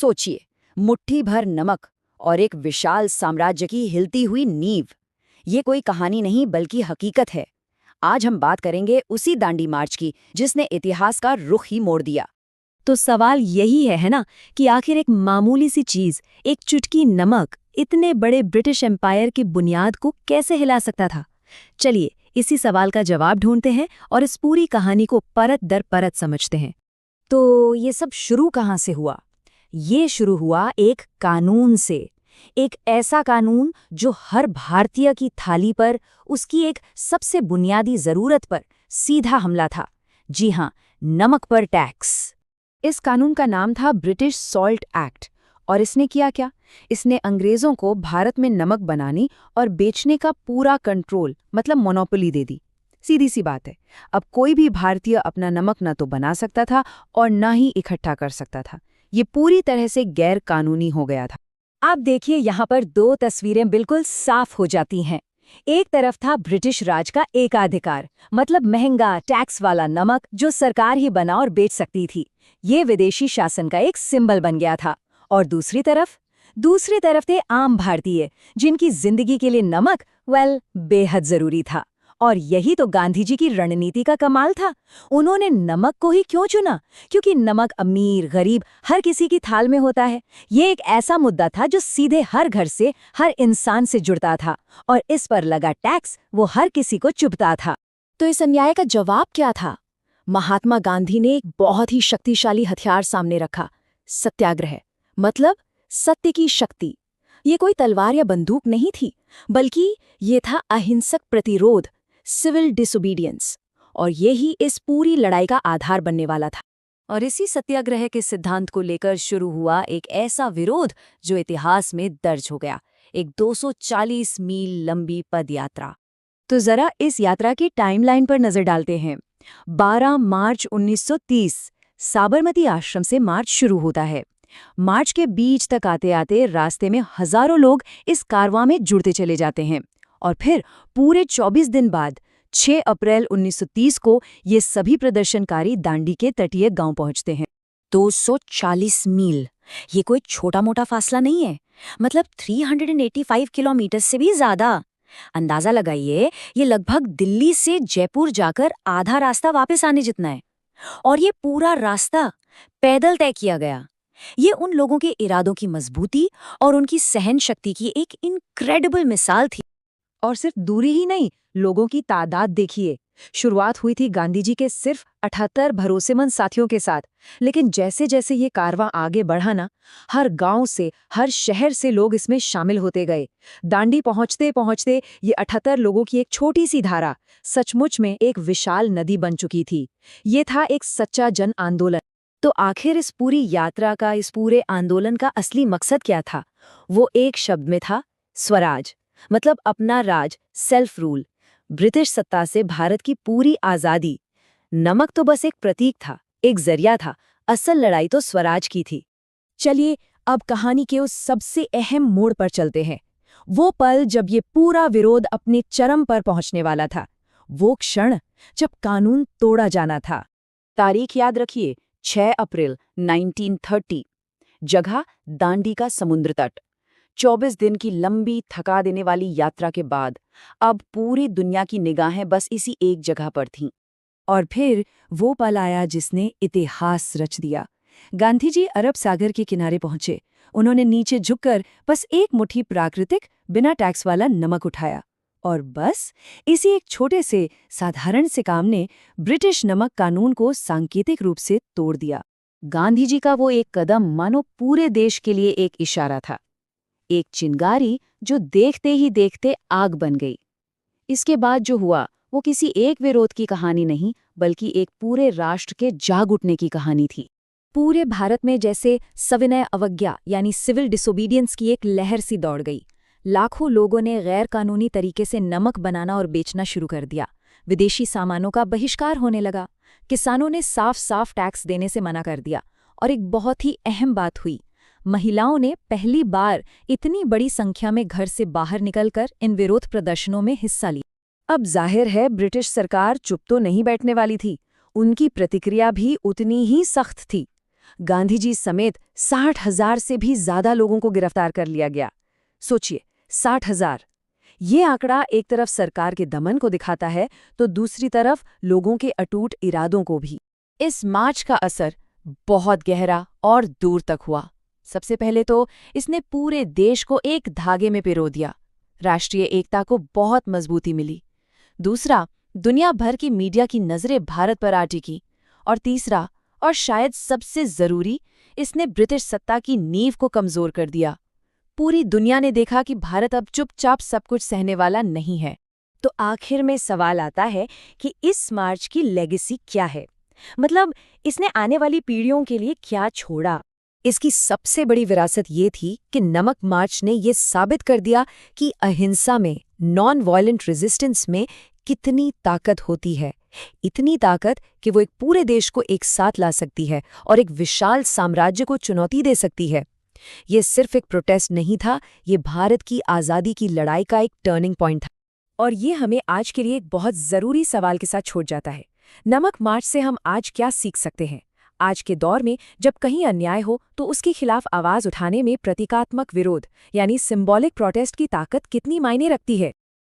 सोचिए, मुट्ठी भर नमक और एक विशाल साम्राज्य की हिलती हुई नींव। ये कोई कहानी नहीं बल्कि हकीकत है। आज हम बात करेंगे उसी दांडी मार्च की जिसने इतिहास का रुख ही मोड़ दिया। तो सवाल यही है ना, कि आखिर एक मामूली सी चीज, एक चुटकी नमक, इतने बड़े ब्रिटिश एम्पायर की बुनियाद को कैसे हिला सकता था। चलिए इसी सवाल का जवाब ढूंढते हैं और इस पूरी कहानी को परत दर परत समझते हैं। तो ये सब शुरू कहाँ से हुआ? ये शुरू हुआ एक कानून से। एक ऐसा कानून जो हर भारतीय की थाली पर, उसकी एक सबसे बुनियादी जरूरत पर सीधा हमला था। जी हाँ, नमक पर टैक्स। इस कानून का नाम था ब्रिटिश सॉल्ट एक्ट। और इसने किया क्या? इसने अंग्रेजों को भारत में नमक बनाने और बेचने का पूरा कंट्रोल, मतलब मोनोपोली दे दी। सीधी सी बात है, अब कोई भी भारतीय अपना नमक न तो बना सकता था और न ही इकट्ठा कर सकता था। ये पूरी तरह से गैर कानूनी हो गया था। आप देखिए, यहाँ पर दो तस्वीरें बिल्कुल साफ हो जाती हैं। एक तरफ था ब्रिटिश राज का एकाधिकार, मतलब महंगा टैक्स वाला नमक जो सरकार ही बना और बेच सकती थी। ये विदेशी शासन का एक सिंबल बन गया था। और दूसरी तरफ थे आम भारतीय, जिनकी जिंदगी के लिए नमक बेहद जरूरी था। और यही तो गांधी जी की रणनीति का कमाल था। उन्होंने नमक को ही क्यों चुना? क्योंकि नमक अमीर गरीब हर किसी की थाल में होता है। ये एक ऐसा मुद्दा था जो सीधे हर घर से, हर इंसान से जुड़ता था, और इस पर लगा टैक्स वो हर किसी को चुभता था। तो इस अन्याय का जवाब क्या था? महात्मा गांधी ने एक बहुत ही शक्तिशाली हथियार सामने रखा, सत्याग्रह, मतलब सत्य की शक्ति। ये कोई तलवार या बंदूक नहीं थी, बल्कि ये था अहिंसक प्रतिरोध, सिविल डिसोबीडियंस। और यही इस पूरी लड़ाई का आधार बनने वाला था। और इसी सत्याग्रह के सिद्धांत को लेकर शुरू हुआ एक ऐसा विरोध जो इतिहास में दर्ज हो गया, एक 240 मील लंबी पदयात्रा। तो जरा इस यात्रा की टाइमलाइन पर नजर डालते हैं। 12 मार्च 1930 साबरमती आश्रम से मार्च शुरू होता है। मार्च के बीच तक आते आते रास्ते में हजारों लोग इस कारवां में जुड़ते चले जाते हैं। और फिर पूरे 24 दिन बाद 6 अप्रैल 1930 को ये सभी प्रदर्शनकारी दांडी के तटीय गांव पहुंचते हैं। 240 मील, ये कोई छोटा मोटा फासला नहीं है, मतलब 385 किलोमीटर से भी ज्यादा। अंदाजा लगाइए, ये लगभग दिल्ली से जयपुर जाकर आधा रास्ता वापस आने जितना है। और ये पूरा रास्ता पैदल तय किया गया। ये उन लोगों के इरादों की मजबूती और उनकी सहन शक्ति की एक इनक्रेडिबल मिसाल थी। और सिर्फ दूरी ही नहीं, लोगों की तादाद देखिए। शुरुआत हुई थी गांधी जी के सिर्फ 78 भरोसेमंद साथियों के साथ, लेकिन जैसे जैसे ये कारवां आगे बढ़ा ना, हर गांव से, हर शहर से लोग इसमें शामिल होते गए। दांडी पहुंचते पहुंचते ये 78 लोगों की एक छोटी सी धारा सचमुच में एक विशाल नदी बन चुकी थी। ये था एक सच्चा जन आंदोलन। तो आखिर इस पूरी यात्रा का, इस पूरे आंदोलन का असली मकसद क्या था? वो एक शब्द में था, स्वराज, मतलब अपना राज, सेल्फ रूल, ब्रिटिश सत्ता से भारत की पूरी आजादी। नमक तो बस एक प्रतीक था, एक जरिया था, असल लड़ाई तो स्वराज की थी। चलिए अब कहानी के उस सबसे अहम मोड़ पर चलते हैं। वो पल जब ये पूरा विरोध अपने चरम पर पहुंचने वाला था, वो क्षण जब कानून तोड़ा जाना था। तारीख याद रखिए, 6 अप्रैल 1930। जगह दांडी का समुद्र तट। 24 दिन की लंबी थका देने वाली यात्रा के बाद अब पूरी दुनिया की निगाहें बस इसी एक जगह पर थीं। और फिर वो पल आया जिसने इतिहास रच दिया। गांधी जी अरब सागर के किनारे पहुंचे। उन्होंने नीचे झुककर बस एक मुट्ठी प्राकृतिक बिना टैक्स वाला नमक उठाया। और बस इसी एक छोटे से साधारण से काम ने ब्रिटिश नमक कानून को सांकेतिक रूप से तोड़ दिया। गांधी जी का वो एक कदम मानो पूरे देश के लिए एक इशारा था, एक चिंगारी जो देखते ही देखते आग बन गई। इसके बाद जो हुआ वो किसी एक विरोध की कहानी नहीं, बल्कि एक पूरे राष्ट्र के जाग उठने की कहानी थी। पूरे भारत में जैसे सविनय अवज्ञा यानी सिविल डिसोबीडियंस की एक लहर सी दौड़ गई। लाखों लोगों ने गैर कानूनी तरीके से नमक बनाना और बेचना शुरू कर दिया। विदेशी सामानों का बहिष्कार होने लगा। किसानों ने साफ साफ टैक्स देने से मना कर दिया। और एक बहुत ही अहम बात हुई, महिलाओं ने पहली बार इतनी बड़ी संख्या में घर से बाहर निकलकर इन विरोध प्रदर्शनों में हिस्सा लिया। अब जाहिर है ब्रिटिश सरकार चुप तो नहीं बैठने वाली थी। उनकी प्रतिक्रिया भी उतनी ही सख्त थी। गांधी जी समेत 60,000 से भी ज्यादा लोगों को गिरफ्तार कर लिया गया। सोचिए, 60,000। ये आंकड़ा एक तरफ सरकार के दमन को दिखाता है तो दूसरी तरफ लोगों के अटूट इरादों को भी। इस मार्च का असर बहुत गहरा और दूर तक हुआ। सबसे पहले तो इसने पूरे देश को एक धागे में पिरो दिया। राष्ट्रीय एकता को बहुत मजबूती मिली। दूसरा, दुनिया भर की मीडिया की नजरें भारत पर आ टिकी। और तीसरा, और शायद सबसे जरूरी, इसने ब्रिटिश सत्ता की नींव को कमजोर कर दिया। पूरी दुनिया ने देखा कि भारत अब चुपचाप सब कुछ सहने वाला नहीं है। तो आखिर में सवाल आता है कि इस मार्च की लेगेसी क्या है? मतलब इसने आने वाली पीढ़ियों के लिए क्या छोड़ा? इसकी सबसे बड़ी विरासत ये थी कि नमक मार्च ने ये साबित कर दिया कि अहिंसा में, नॉन वायलेंट रेजिस्टेंस में कितनी ताकत होती है। इतनी ताकत कि वो एक पूरे देश को एक साथ ला सकती है और एक विशाल साम्राज्य को चुनौती दे सकती है। ये सिर्फ एक प्रोटेस्ट नहीं था, ये भारत की आज़ादी की लड़ाई का एक टर्निंग पॉइंट था। और ये हमें आज के लिए एक बहुत ज़रूरी सवाल के साथ छोड़ जाता है। नमक मार्च से हम आज क्या सीख सकते हैं? आज के दौर में जब कहीं अन्याय हो तो उसके खिलाफ आवाज़ उठाने में प्रतीकात्मक विरोध यानी सिंबॉलिक प्रोटेस्ट की ताकत कितनी मायने रखती है।